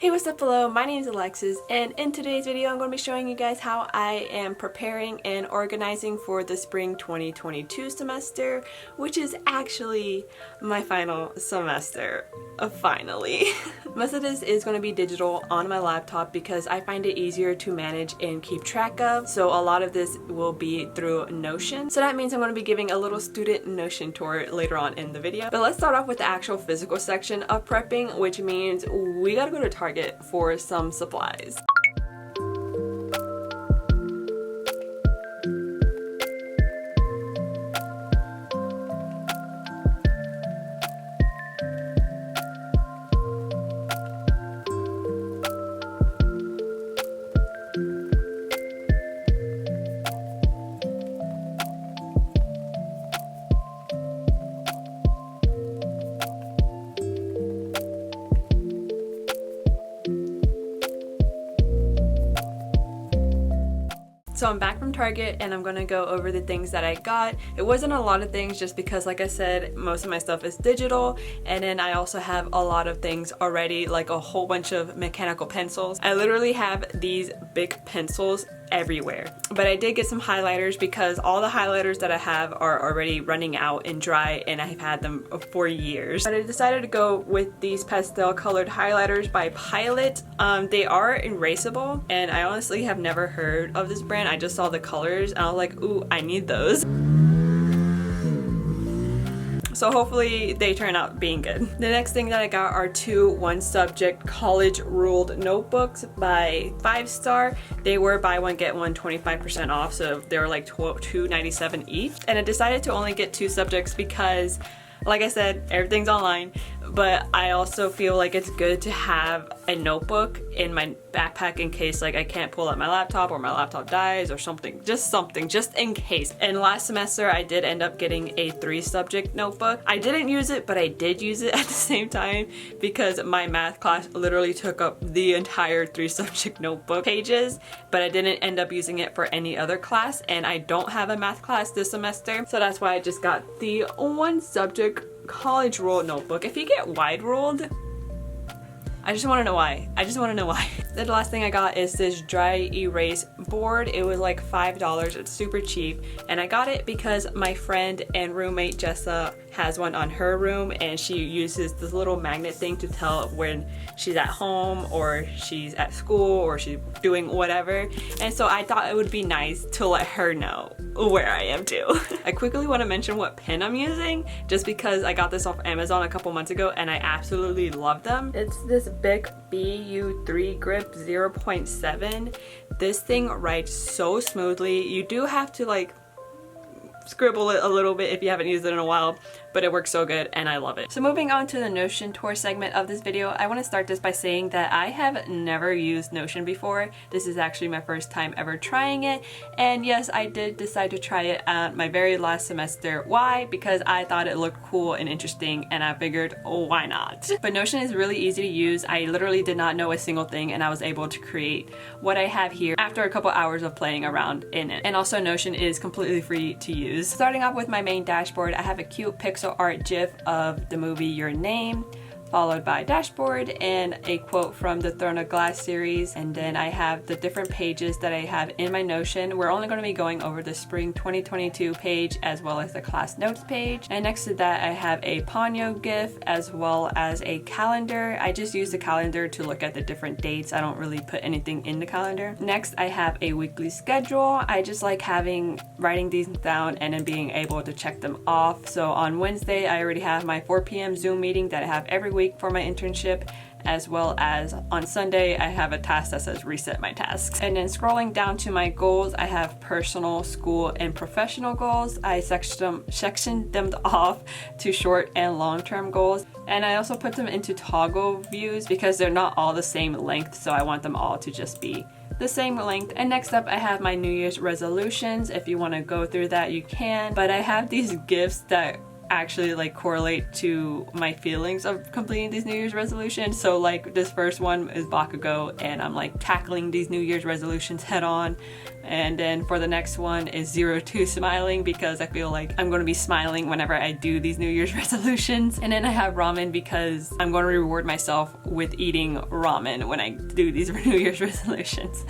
Hey, what's up, hello, my name is Alexis, and in today's video I'm going to be showing you guys how I am preparing and organizing for the spring 2022 semester, which is actually my final semester, finally. Most of this is going to be digital on my laptop because I find it easier to manage and keep track of, so a lot of this will be through Notion. So that means I'm going to be giving a little student Notion tour later on in the video. But let's start off with the actual physical section of prepping, which means we gotta go to Target for some supplies. So I'm back from Target and I'm gonna go over the things that I got. It wasn't a lot of things just because, like I said, most of my stuff is digital, and then I also have a lot of things already, like a whole bunch of mechanical pencils. I literally have these big pencils everywhere. But I did get some highlighters because all the highlighters that I have are already running out and dry, and I've had them for years. But I decided to go with these pastel colored highlighters by Pilot. They are erasable, and I honestly have never heard of this brand. I just saw the colors and I was like, ooh, I need those. So hopefully they turn out being good. The next thing that I got are two one-subject college ruled notebooks by 5 Star. They were buy one get one 25% off, so they were like $2.97 each. And I decided to only get 2 subjects because, like I said, everything's online, but I also feel like it's good to have a notebook in my backpack in case like I can't pull out my laptop or my laptop dies or something just in case. And last semester I did end up getting a 3-subject notebook. I didn't use it, but I did use it at the same time because my math class literally took up the entire 3-subject notebook pages, but I didn't end up using it for any other class, and I don't have a math class this semester, so that's why I just got the 1-subject college ruled notebook. If you get wide ruled, I just want to know why. Then the last thing I got is this dry erase board. It was like $5. It's super cheap, and I got it because my friend and roommate Jessa has one on her room, and she uses this little magnet thing to tell when she's at home or she's at school or she's doing whatever. And so I thought it would be nice to let her know where I am too. I quickly want to mention what pen I'm using just because I got this off Amazon a couple months ago and I absolutely love them. It's this Bic BU3 Grip 0.7. This thing writes so smoothly. You do have to like scribble it a little bit if you haven't used it in a while, but it works so good and I love it. So moving on to the Notion tour segment of this video, I want to start this by saying that I have never used Notion before. This is actually my first time ever trying it, and yes, I did decide to try it at my very last semester. Why? Because I thought it looked cool and interesting, and I figured, oh, why not? But Notion is really easy to use. I literally did not know a single thing, and I was able to create what I have here after a couple hours of playing around in it. And also Notion is completely free to use. Starting off with my main dashboard, I have a cute pixel art gif of the movie Your Name, followed by dashboard and a quote from the Throne of Glass series, and then I have the different pages that I have in my Notion. We're only going to be going over the spring 2022 page as well as the class notes page, and next to that I have a Ponyo gif as well as a calendar. I just use the calendar to look at the different dates. I don't really put anything in the calendar. Next I have a weekly schedule. I just like writing these down and then being able to check them off. So on Wednesday I already have my 4 p.m. Zoom meeting that I have every week for my internship, as well as on Sunday I have a task that says reset my tasks. And then scrolling down to my goals, I have personal, school, and professional goals. I sectioned them off to short and long-term goals, and I also put them into toggle views because they're not all the same length, so I want them all to just be the same length. And next up I have my New Year's resolutions. If you want to go through that you can, but I have these gifts that actually like correlate to my feelings of completing these New Year's resolutions. So like this first one is Bakugo, and I'm like tackling these New Year's resolutions head on. And then for the next one is 02 smiling, because I feel like I'm going to be smiling whenever I do these New Year's resolutions. And then I have ramen because I'm going to reward myself with eating ramen when I do these New Year's resolutions.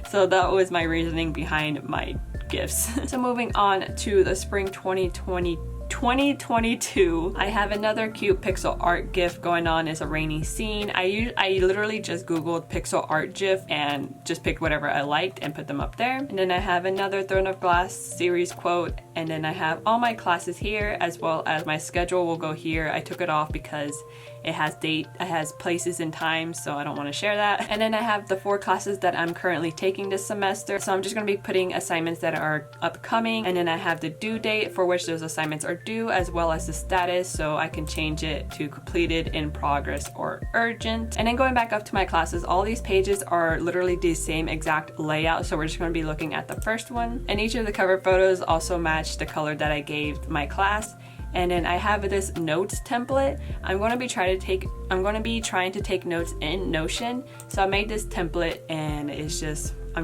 So that was my reasoning behind my gifts. So moving on to the spring 2022, I have another cute pixel art GIF going on. It's a rainy scene. I literally just googled pixel art GIF and just picked whatever I liked and put them up there. And then I have another Throne of Glass series quote, and then I have all my classes here, as well as my schedule will go here. I took it off because it has places and times, so I don't want to share that. And then I have the 4 classes that I'm currently taking this semester. So I'm just going to be putting assignments that are upcoming. And then I have the due date for which those assignments are due, as well as the status, so I can change it to completed, in progress, or urgent. And then going back up to my classes, all these pages are literally the same exact layout. So we're just going to be looking at the first one. And each of the cover photos also match the color that I gave my class. And then I have this notes template. I'm going to be trying to take notes in Notion. So I made this template, and I'm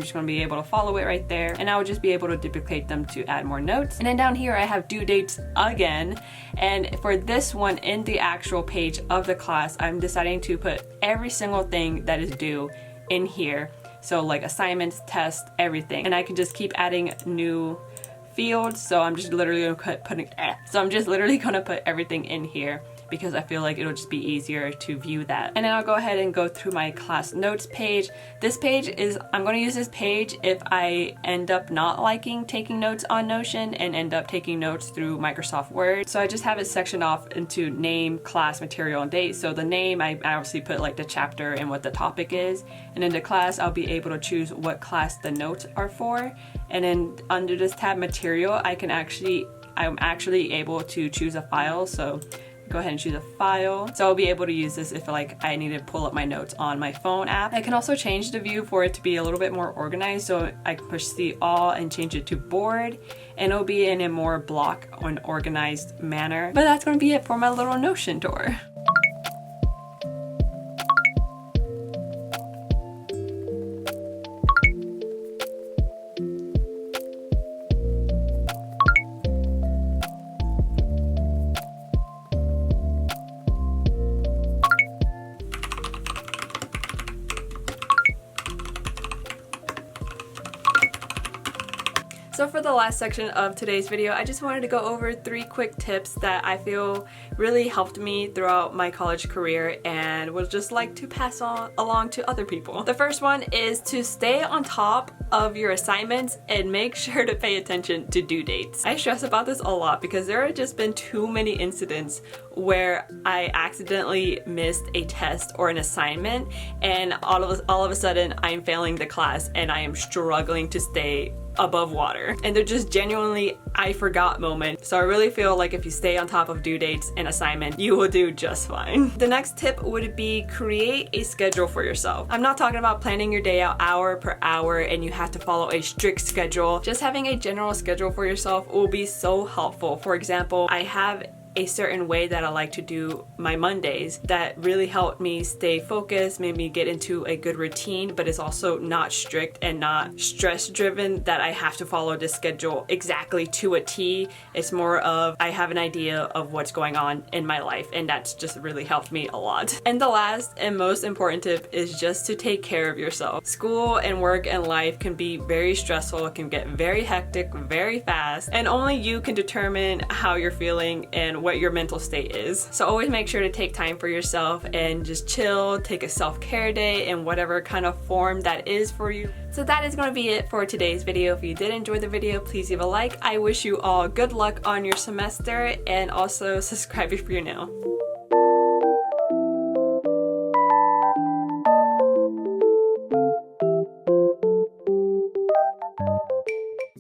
just going to be able to follow it right there, and I will just be able to duplicate them to add more notes. And then down here I have due dates again, and for this one in the actual page of the class, I'm deciding to put every single thing that is due in here. So like assignments, tests, everything, and I can just keep adding new fields. So I'm just literally going to put everything in here, because I feel like it'll just be easier to view that. And then I'll go ahead and go through my class notes page. This page is, I'm going to use this page if I end up not liking taking notes on Notion and end up taking notes through Microsoft Word. So I just have it sectioned off into name, class, material, and date. So the name, I obviously put like the chapter and what the topic is. And in the class, I'll be able to choose what class the notes are for. And then under this tab, material, I'm actually able to choose a file. So go ahead and choose a file. So I'll be able to use this if like I need to pull up my notes on my phone app. I can also change the view for it to be a little bit more organized. So I can push see all and change it to board, and it'll be in a more block and organized manner. But that's going to be it for my little Notion tour. So for the last section of today's video, I just wanted to go over 3 quick tips that I feel really helped me throughout my college career and would just like to pass on along to other people. The first one is to stay on top of your assignments and make sure to pay attention to due dates. I stress about this a lot because there have just been too many incidents where I accidentally missed a test or an assignment, and all of a sudden I'm failing the class and I am struggling to stay above water, and they're just genuinely I forgot moments. So I really feel like if you stay on top of due dates and assignment, you will do just fine. The next tip would be create a schedule for yourself. I'm not talking about planning your day out hour per hour and you have to follow a strict schedule. Just having a general schedule for yourself will be so helpful. For example, I have a certain way that I like to do my Mondays that really helped me stay focused, made me get into a good routine, but it's also not strict and not stress driven that I have to follow this schedule exactly to a T. It's more of I have an idea of what's going on in my life, and that's just really helped me a lot. And the last and most important tip is just to take care of yourself. School and work and life can be very stressful, it can get very hectic very fast, and only you can determine how you're feeling and what your mental state is. So always make sure to take time for yourself and just chill, take a self-care day in whatever kind of form that is for you. So that is going to be it for today's video. If you did enjoy the video, please leave a like. I wish you all good luck on your semester, and also subscribe if you're new.